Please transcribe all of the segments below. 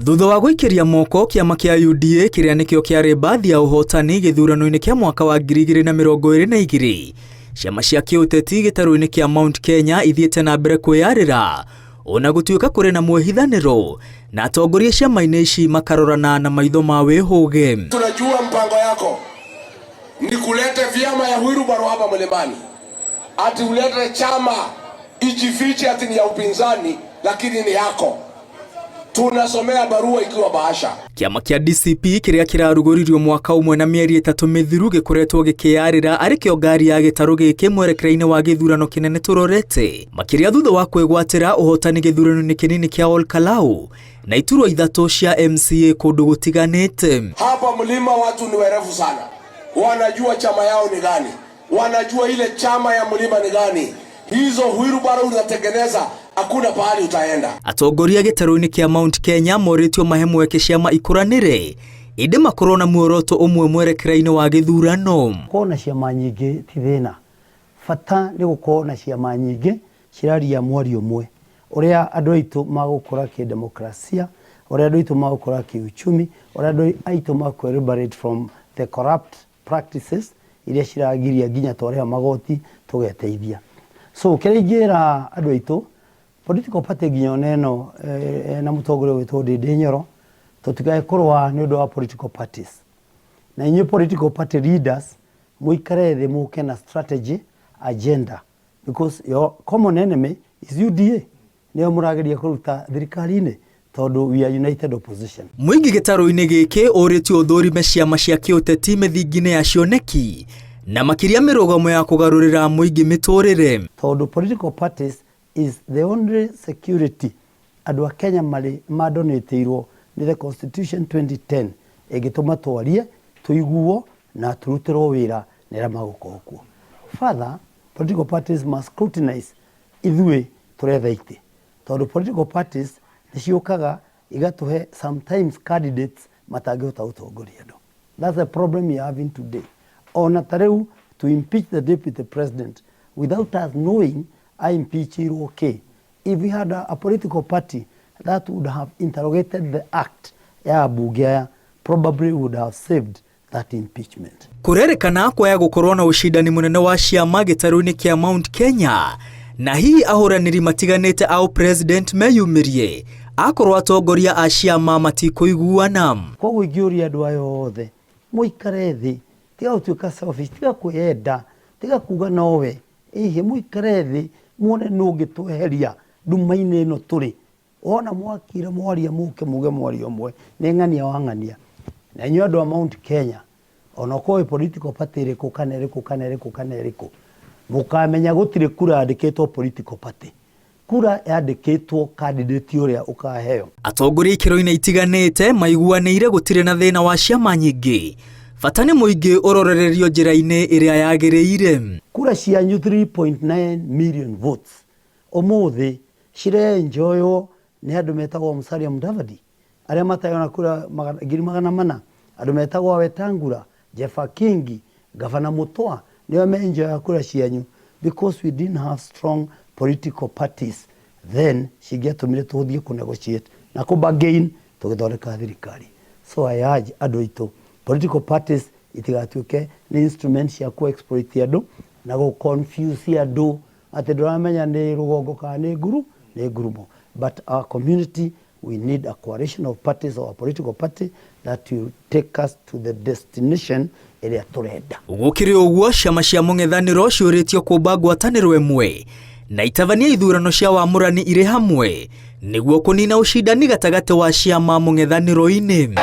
Thutha wa gũikiria moko kiama kia UDA kiria nikio kiari bathi ya uhotani githurano-ini kia mwaka wa 2022, ciama cia kiuteti gitaru-ini kia Mount Kenya ithiete na mbere kwiyarira ona gutuika kuri na mwehithaniro na atongoria ciama-ini ici makarorana na maitho ma wihuge. Tunajua mpango yako ni kulete vyama ya Wilbaro hapa Mlimani, ati ulete chama ijifiche ati ni ya upinzani, lakini ni yako. Tunasomea barua ikiwa bahasha. Kiama kia DCP kiria kirarugoririo mwaka umwe na mieri 3 mithiru gikuretwo gikiyarira ari kio ngari ya gitaru giki mwerekereine wa githurano kinene turorete makiria thutha wa kwigwatira uhotani githurano-ini kinini kia Olkalau na iturwa ithatu cia MCA kundu gutiganite. Hapa mlima watu ni werevu sana, wanajua chama yao ni gani, wanajua ile chama ya mlima ni gani. Hizo Wilbaro unatengeneza hakuna pahali utaenda. Atongoria gitaru-ini kia Mount Kenya moritio mahemu weke ciama ikuranire inde makorona muoroto umwe mwerekereine wa githurano. Kona ciama nyingi ti thina, fata ni gukona ciama nyingi ciraria mwari umwe uria andu aitu magukura ki demokrasia, uria andu aitu magukura ki uchumi, uria andu aitu makwe liberate from the corrupt practices iria ciragiria nginya twareha magoti tugeteithia. So kiringira andu aitu political party nginyoneno na mutongoria wetu Ndindi Nyoro tutigae kurwa ni undu wa political parties na inyu political party leaders muikare the muke na strategy agenda, because your common enemy is UDA. Nio murageria kuruta thirikari-ini tondu we are united opposition. Mwingi gitaru-ini giki uritio thurime ciama cia kiuteti mithingine ya cioneki na makiria mirugamo ya kugarurira mwingi miturire tondu political parties is the only security andu a Kenya mari madonetirwo ni the Constitution 2010 egituma twarie tuiguo na turutirwo wira nira magukokuo. Further, political parties must scrutinize ithui turetha ite tondu political parties niciukaga igatuhe sometimes candidates matangihota utongoria andu. That's the problem we are having today. Ona tareu to impeach the deputy president without us knowing I impeach you, okay. If we had a political party that would have interrogated the act, probably would have saved that impeachment. Kurerekana kwa gukorwo na ushindani munene wa ciama gitaru-ini kia Mount Kenya na hii ahuraniri matiganite au president meyumirie akorwo atongoria a ciama matikuiguana. Koguo ingiuria andu ayo othe muikare thi, tiga utuika selfish, tiga kwenda, tiga kuga nowe muikare thi muone nungitweheria nduma-ini ino turi ona mwakire mwaria muke muge mwari omwe ni ng'ania wa ng'ania. Na inyu andu a Mount Kenya ona ko political party iriku kana iriku mukamenya gutire kura andikitwo political party, kura yandikitwo candidate uria ukaheo. Atongoria ikiro-ini itiganite maiguanire gutire na thina wa ciama nyingi, fatani muingi urorererio njira-ini iria yagiriire. Kura cianyu 3.9 million votes umuthi cirenjoyo ni andu metagwo Musalia Mudavadi aria matayona kura 400,000, andu metagwo Wetangula, Jeffa Kingi, Gavana Mutua nio menjoya kura cianyu because we didn't have strong political parties then cigiatumire tuthie ku negotiate na ku bargain tugithondeka thirikari. So I urge andu aitu political parties itigatuike ni instruments ya ku exploit andu na go confuse andu ati nduramenya ni rugongo kana ni ngurumo. But our community, we need a coalition of parties or a political party that will take us to the destination area turenda. Gukiri uguo ciama cia mung'ethaniro ciuritio kumba ngwataniro imwe na itavania ithurano cia wamurani ire hamwe niguo kunina ushindani gatagati wa ciama mung'ethaniro-ini.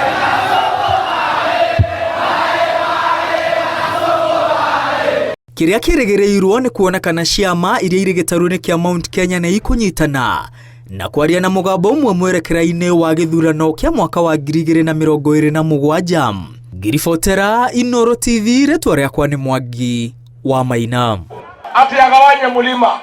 Kiria kirigirirwo ni kuonekana ciama iria iri gitaru-ini kia Mount Kenya na ikunyitana na kwaria na mugambo umwe mwerekereine wa githurano kia mwaka wa 2027. Ngiribotera Inooro TV, ritwa riakwa ni Mwangi wa Maina. Ati agawanye mulima.